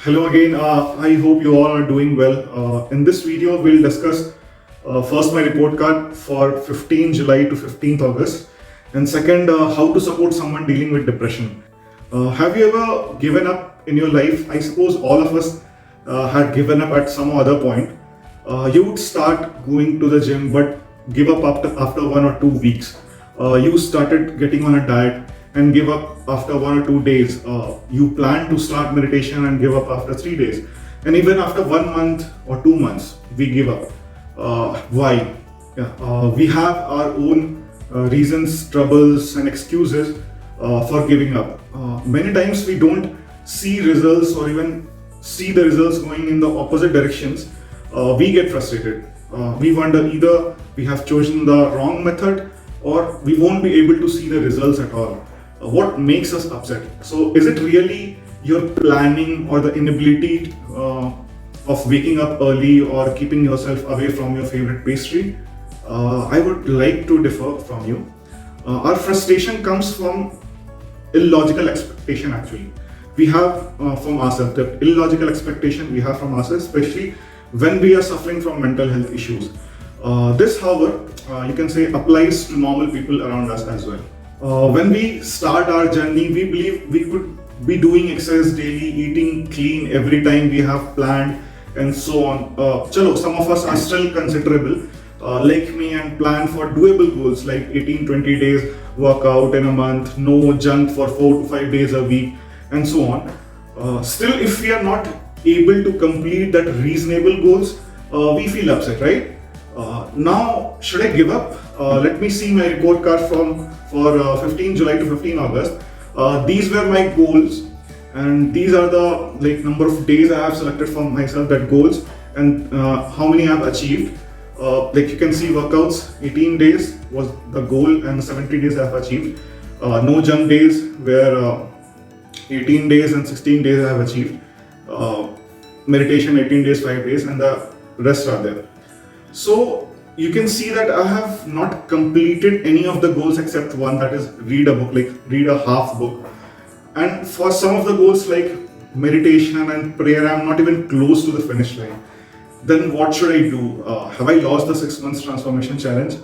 Hello again. I hope you all are doing well. In this video, we'll discuss first my report card for 15 July to 15th August, and second, how to support someone dealing with depression. Have you ever given up in your life? I suppose all of us had given up at some other point. You would start going to the gym, but give up after 1 or 2 weeks. You started getting on a diet and give up after 1 or 2 days. You plan to start meditation and give up after 3 days. And even after 1 month or 2 months, we give up. Why? Yeah, we have our own reasons, troubles, and excuses for giving up. Many times we don't see results or even see the results going in the opposite directions. We get frustrated. We wonder either we have chosen the wrong method or we won't be able to see the results at all. What makes us upset? So, is it really your planning or the inability of waking up early or keeping yourself away from your favorite pastry? I would like to differ from you. Our frustration comes from illogical expectation actually. We have from ourselves, the illogical expectation we have from ourselves, especially when we are suffering from mental health issues. This, however, you can say applies to normal people around us as well. When we start our journey, we believe we could be doing exercise daily, eating clean every time we have planned, and so on. Chalo, some of us are still considerable, like me, and plan for doable goals like 18-20 days workout in a month, no junk for 4 to 5 days a week, and so on. Still, if we are not able to complete that reasonable goals, we feel upset, right? Now, should I give up? Let me see my report card for 15 July to 15 August. These were my goals, and these are the number of days I have selected for myself that goals, and how many I have achieved. You can see workouts, 18 days was the goal, and 70 days I have achieved. No junk days where 18 days and 16 days I have achieved. Meditation 18 days, 5 days, and the rest are there. So you can see that I have not completed any of the goals except one, that is read a book, read a half book. And for some of the goals like meditation and prayer, I'm not even close to the finish line. Then what should I do? Have I lost the 6 months transformation challenge?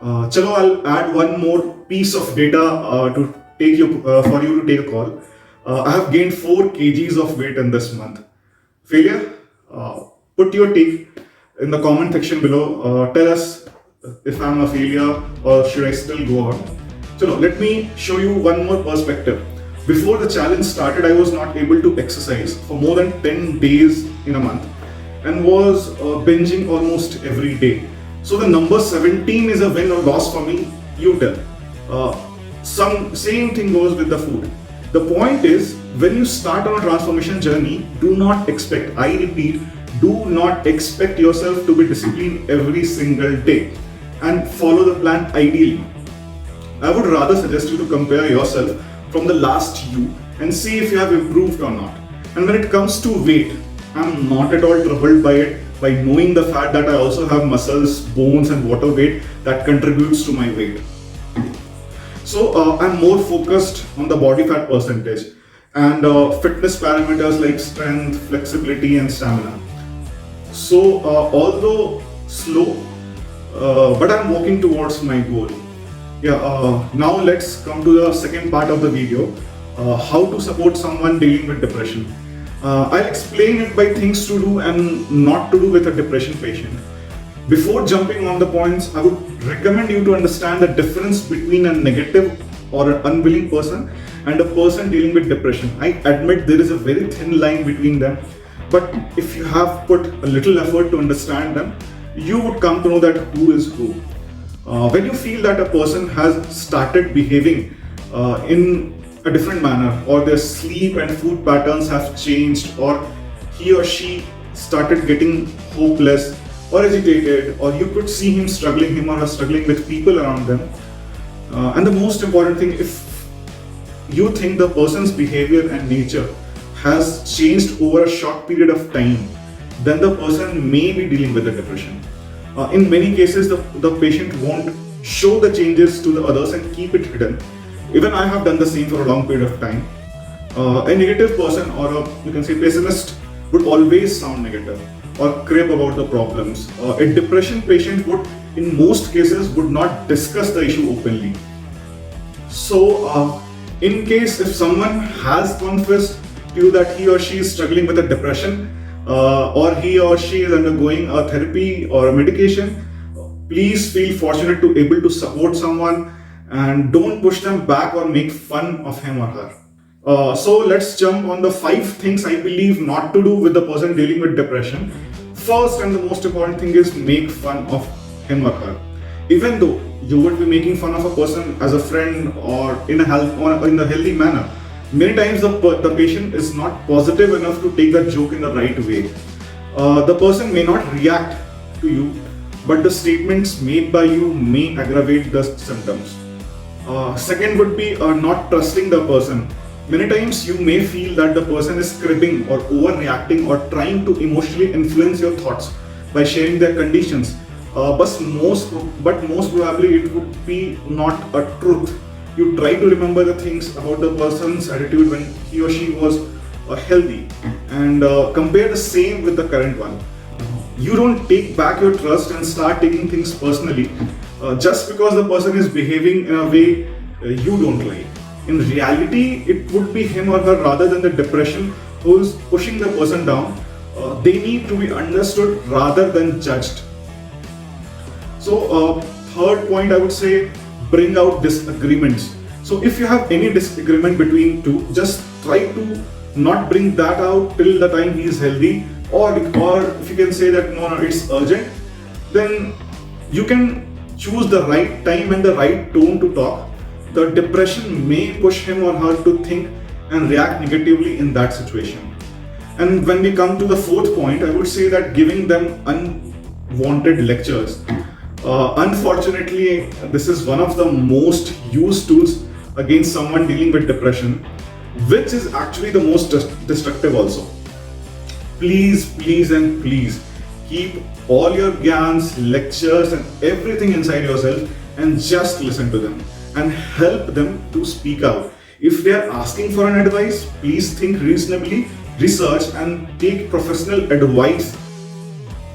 Chalo, I'll add one more piece of data to take you for you to take a call. I have gained 4 kgs of weight in this month. Failure? Put your take in the comment section below. Tell us if I'm a failure or should I still go on. So let me show you one more perspective. Before the challenge started, I was not able to exercise for more than 10 days in a month and was binging almost every day. So the number 17 is a win or loss for me. You tell. Same thing goes with the food. The point is, when you start on a transformation journey, do not expect, I repeat, do not expect yourself to be disciplined every single day and follow the plan ideally. I would rather suggest you to compare yourself from the last you and see if you have improved or not. And when it comes to weight, I'm not at all troubled by it, by knowing the fact that I also have muscles, bones, and water weight that contributes to my weight. So I'm more focused on the body fat percentage and fitness parameters like strength, flexibility, and stamina. So although slow, but I'm walking towards my goal. Now let's come to the second part of the video, how to support someone dealing with depression. I'll explain it by things to do and not to do with a depression patient. Before jumping on the points, I would recommend you to understand the difference between a negative or an unwilling person and a person dealing with depression. I admit there is a very thin line between them, but if you have put a little effort to understand them, you would come to know that who is who. When you feel that a person has started behaving in a different manner, or their sleep and food patterns have changed, or he or she started getting hopeless or agitated, or you could see him or her struggling with people around them. And the most important thing, if you think the person's behavior and nature has changed over a short period of time, then the person may be dealing with a depression. In many cases, the patient won't show the changes to the others and keep it hidden. Even I have done the same for a long period of time. A negative person, or you can say pessimist, would always sound negative or crib about the problems. A depression patient would, in most cases, would not discuss the issue openly. So, in case if someone has confessed to you that he or she is struggling with a depression, or he or she is undergoing a therapy or a medication, please feel fortunate to able to support someone, and don't push them back or make fun of him or her. So let's jump on the 5 things I believe not to do with the person dealing with depression. First and the most important thing is make fun of him or her. Even though you would be making fun of a person as a friend or in a healthy manner, many times the patient is not positive enough to take that joke in the right way. The person may not react to you, but the statements made by you may aggravate the symptoms. Second would be not trusting the person. Many times you may feel that the person is cribbing or overreacting or trying to emotionally influence your thoughts by sharing their conditions. But most probably it would be not a truth. You try to remember the things about the person's attitude when he or she was healthy, and compare the same with the current one. You don't take back your trust and start taking things personally just because the person is behaving in a way you don't like. In reality, it would be him or her rather than the depression who is pushing the person down. They need to be understood rather than judged. So, third point I would say, bring out disagreements. So, if you have any disagreement between two, just try to not bring that out till the time he is healthy, or if you can say that no, it's urgent, then you can choose the right time and the right tone to talk. The depression may push him or her to think and react negatively in that situation. And when we come to the fourth point, I would say that giving them unwanted lectures. Unfortunately, this is one of the most used tools against someone dealing with depression, which is actually the most destructive also. Please, please, and please keep all your gyans, lectures, and everything inside yourself and just listen to them and help them to speak out. If they are asking for an advice, please think reasonably, research, and take professional advice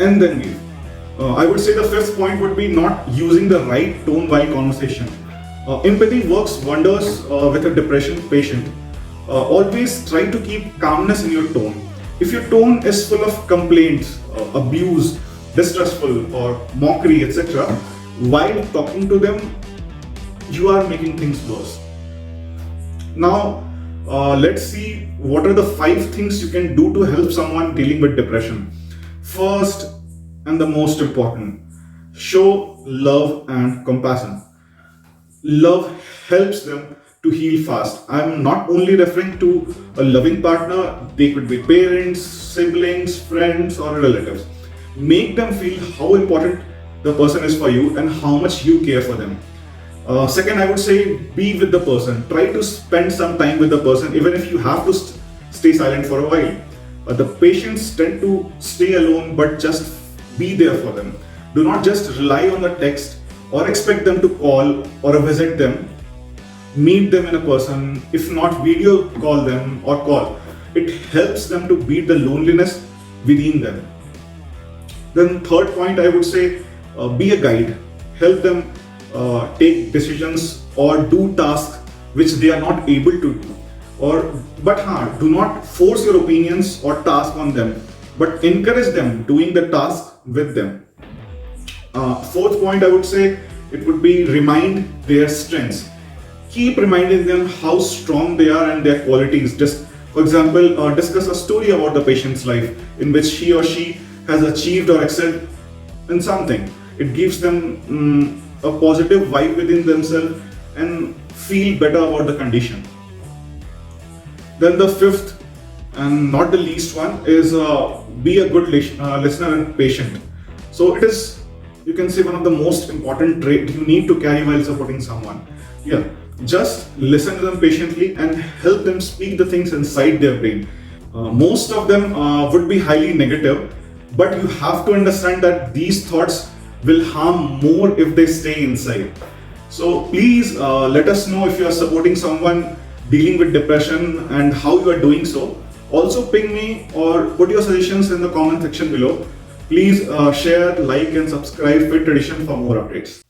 and then give. I would say the fifth point would be not using the right tone while conversation. Empathy works wonders with a depression patient. Always try to keep calmness in your tone. If your tone is full of complaints, abuse, distrustful, or mockery, etc., while talking to them, you are making things worse. Now, let's see what are the 5 things you can do to help someone dealing with depression. First and the most important, show love and compassion. Love helps them to heal fast. I'm not only referring to a loving partner, they could be parents, siblings, friends, or relatives. Make them feel how important the person is for you and how much you care for them. Second, I would say be with the person. Try to spend some time with the person, even if you have to stay silent for a while. The patients tend to stay alone, but just be there for them. Do not just rely on the text or expect them to call or visit them. Meet them in a person, if not video call them or call. It helps them to beat the loneliness within them. Then third point, I would say be a guide. Help them take decisions or do tasks which they are not able to do. But do not force your opinions or task on them, but encourage them doing the task with them. Fourth point, I would say it would be remind their strengths. Keep reminding them how strong they are and their qualities. Just for example, discuss a story about the patient's life in which he or she has achieved or excelled in something. It gives them a positive vibe within themselves and feel better about the condition. Then the fifth and not the least one is be a good listener and patient. So it is, you can say, one of the most important traits you need to carry while supporting someone. Yeah, just listen to them patiently and help them speak the things inside their brain. Most of them would be highly negative, but you have to understand that these thoughts will harm more if they stay inside. So please let us know if you are supporting someone dealing with depression and how you are doing so. Also ping me or put your suggestions in the comment section below. Please share, like and subscribe Fit Tradition for more updates.